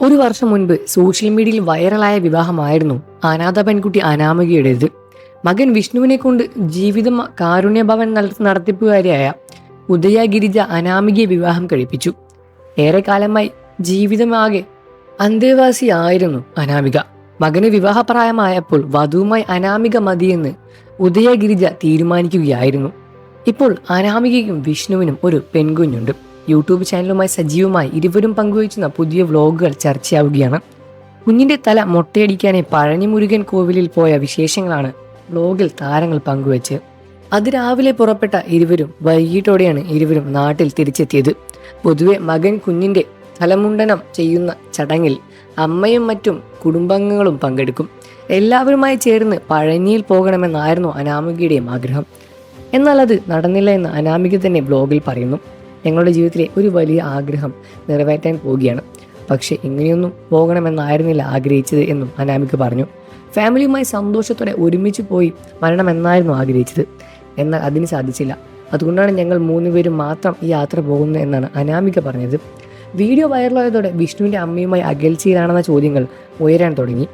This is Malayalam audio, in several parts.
ഒരു വർഷം മുൻപ് സോഷ്യൽ മീഡിയയിൽ വൈറലായ വിവാഹമായിരുന്നു അനാഥ പെൺകുട്ടി അനാമികയുടേത്. മകൻ വിഷ്ണുവിനെ കൊണ്ട് ജീവിതം കാരുണ്യഭവൻ നടത്തിപ്പുകാരിയായ ഉദയ ഗിരിജ അനാമികയെ വിവാഹം കഴിപ്പിച്ചു. ഏറെക്കാലമായി ജീവിതമാകെ അന്തേവാസിയായിരുന്നു അനാമിക. മകന് വിവാഹപ്രായമായപ്പോൾ വധുവുമായി അനാമിക മതിയെന്ന് ഉദയഗിരിജ തീരുമാനിക്കുകയായിരുന്നു. ഇപ്പോൾ അനാമികയ്ക്കും വിഷ്ണുവിനും ഒരു പെൺകുഞ്ഞുണ്ട്. യൂട്യൂബ് ചാനലുമായി സജീവമായി ഇരുവരും പങ്കുവയ്ക്കുന്ന പുതിയ വ്ലോഗുകൾ ചർച്ചയാവുകയാണ്. കുഞ്ഞിന്റെ തല മൊട്ടയടിക്കാനായി പഴനി മുരുകൻ കോവിലിൽ പോയ വിശേഷങ്ങളാണ് വ്ലോഗിൽ താരങ്ങൾ പങ്കുവച്ച്. അതിരാവിലെ പുറപ്പെട്ട ഇരുവരും വൈകിട്ടോടെയാണ് ഇരുവരും നാട്ടിൽ തിരിച്ചെത്തിയത്. പൊതുവെ മകൻ കുഞ്ഞിന്റെ തലമുണ്ടനം ചെയ്യുന്ന ചടങ്ങിൽ അമ്മയും മറ്റും കുടുംബാംഗങ്ങളും പങ്കെടുക്കും. എല്ലാവരുമായി ചേർന്ന് പഴനിയിൽ പോകണമെന്നായിരുന്നു അനാമികയുടെയും ആഗ്രഹം. എന്നാൽ അത് നടന്നില്ല എന്ന് അനാമിക തന്നെ ബ്ലോഗിൽ പറയുന്നു. ഞങ്ങളുടെ ജീവിതത്തിലെ ഒരു വലിയ ആഗ്രഹം നിറവേറ്റാൻ പോവുകയാണ്. പക്ഷെ ഇങ്ങനെയൊന്നും പോകണമെന്നായിരുന്നില്ല ആഗ്രഹിച്ചത് എന്നും അനാമിക പറഞ്ഞു. ഫാമിലിയുമായി സന്തോഷത്തോടെ ഒരുമിച്ച് പോയി വരണമെന്നായിരുന്നു ആഗ്രഹിച്ചത്. എന്നാൽ അതിന് സാധിച്ചില്ല. അതുകൊണ്ടാണ് ഞങ്ങൾ 3 പേരും മാത്രം ഈ യാത്ര പോകുന്നത് എന്നാണ് അനാമിക പറഞ്ഞത്. വീഡിയോ വൈറലായതോടെ വിഷ്ണുവിൻ്റെ അമ്മയുമായി അകൽച്ചയിലാണെന്ന ചോദ്യങ്ങൾ ഉയരാൻ തുടങ്ങി.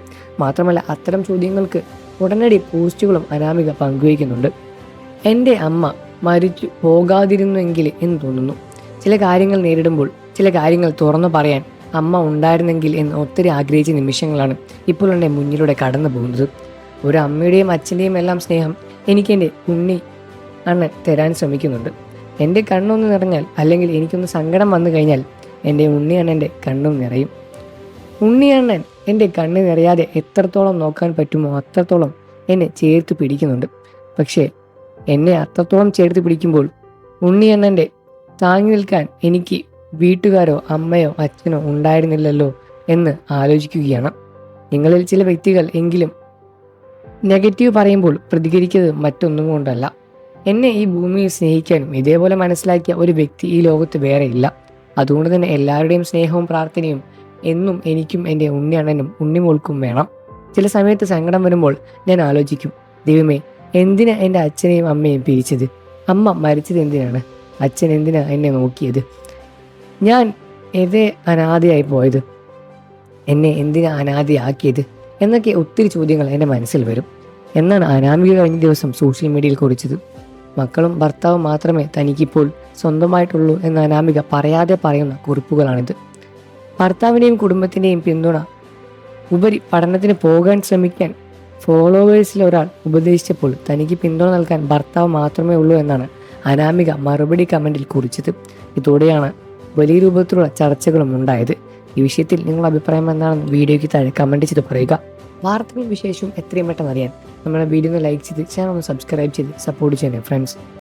മാത്രമല്ല അത്തരം ചോദ്യങ്ങൾക്ക് ഉടനടി പോസ്റ്റുകളും അനാമിക പങ്കുവയ്ക്കുന്നുണ്ട്. എൻ്റെ അമ്മ മരിച്ചു പോകാതിരുന്നെങ്കിൽ എന്ന് തോന്നുന്നു. ചില കാര്യങ്ങൾ നേരിടുമ്പോൾ ചില കാര്യങ്ങൾ തുറന്നു പറയാൻ അമ്മ ഉണ്ടായിരുന്നെങ്കിൽ എന്ന് ഒത്തിരി ആഗ്രഹിച്ച നിമിഷങ്ങളാണ് ഇപ്പോൾ എൻ്റെ മുന്നിലൂടെ കടന്നു പോകുന്നത്. ഒരു അമ്മയുടെയും അച്ഛൻ്റെയും എല്ലാം സ്നേഹം എനിക്ക് എൻ്റെ ഉണ്ണി അണ്ണൻ തരാൻ ശ്രമിക്കുന്നുണ്ട്. എൻ്റെ കണ്ണൊന്ന് നിറഞ്ഞാൽ അല്ലെങ്കിൽ എനിക്കൊന്ന് സങ്കടം വന്നു കഴിഞ്ഞാൽ എൻ്റെ ഉണ്ണി അണ്ണൻ്റെ കണ്ണും നിറയും. ഉണ്ണി അണ്ണൻ എൻ്റെ കണ്ണ് നിറയാതെ എത്രത്തോളം നോക്കാൻ പറ്റുമോ അത്രത്തോളം എന്നെ ചേർത്ത് പിടിക്കുന്നുണ്ട്. പക്ഷേ എന്നെ അത്രത്തോളം ചേർത്ത് പിടിക്കുമ്പോൾ ഉണ്ണിയണ്ണൻ്റെ താങ്ങി നിൽക്കാൻ എനിക്ക് വീട്ടുകാരോ അമ്മയോ അച്ഛനോ ഉണ്ടായിരുന്നില്ലല്ലോ എന്ന് ആലോചിക്കുകയാണ്. നിങ്ങളിൽ ചില വ്യക്തികൾ എങ്കിലും നെഗറ്റീവ് പറയുമ്പോൾ പ്രതികരിക്കുന്നത് മറ്റൊന്നും കൊണ്ടല്ല. എന്നെ ഈ ഭൂമിയിൽ സ്നേഹിക്കാനും ഇതേപോലെ മനസ്സിലാക്കിയ ഒരു വ്യക്തി ഈ ലോകത്ത് വേറെ ഇല്ല. അതുകൊണ്ട് തന്നെ എല്ലാവരുടെയും സ്നേഹവും പ്രാർത്ഥനയും എന്നും എനിക്കും എൻ്റെ ഉണ്ണിയണ്ണനും ഉണ്ണിമോൾക്കും വേണം. ചില സമയത്ത് സങ്കടം വരുമ്പോൾ ഞാൻ ആലോചിക്കും, ദൈവമേ, എന്തിനാ എൻ്റെ അച്ഛനെയും അമ്മയും പിരിച്ചത്? അമ്മ മരിച്ചത് എന്തിനാണ്? അച്ഛൻ എന്തിനാ എന്നെ നോക്കിയത്? ഞാൻ ഏതേ അനാഥയായി പോയത്? എന്നെ എന്തിനാ അനാഥയാക്കിയത്? എന്നൊക്കെ ഒത്തിരി ചോദ്യങ്ങൾ എൻ്റെ മനസ്സിൽ വരും എന്നാണ് അനാമിക കഴിഞ്ഞ ദിവസം സോഷ്യൽ മീഡിയയിൽ കുറിച്ചത്. മക്കളും ഭർത്താവും മാത്രമേ തനിക്കിപ്പോൾ സ്വന്തമായിട്ടുള്ളൂ എന്ന് അനാമിക പറയാതെ പറയുന്ന കുറിപ്പുകളാണിത്. ഭർത്താവിൻ്റെയും കുടുംബത്തിൻ്റെയും പിന്തുണ ഉപരി പഠനത്തിന് പോകാൻ ശ്രമിക്കാൻ ഫോളോവേഴ്സിൽ ഒരാൾ ഉപദേശിച്ചപ്പോൾ തനിക്ക് പിന്തുണ നൽകാൻ ഭർത്താവ് മാത്രമേ ഉള്ളൂ എന്നാണ് അനാമിക മറുപടി കമൻറ്റിൽ കുറിച്ചത്. ഇതോടെയാണ് വലിയ രൂപത്തിലുള്ള ചർച്ചകളും ഉണ്ടായത്. ഈ വിഷയത്തിൽ നിങ്ങളുടെ അഭിപ്രായം എന്താണെന്ന് വീഡിയോയ്ക്ക് താഴെ കമൻറ്റ് ചെയ്ത് പറയുക. വാർത്തകളും വിശേഷവും എത്രയും പെട്ടെന്ന് അറിയാൻ നമ്മുടെ വീഡിയോ ഒന്ന് ലൈക്ക് ചെയ്ത് ചാനൽ ഒന്ന് സബ്സ്ക്രൈബ് ചെയ്ത് സപ്പോർട്ട് ചെയ്യണേ ഫ്രണ്ട്സ്.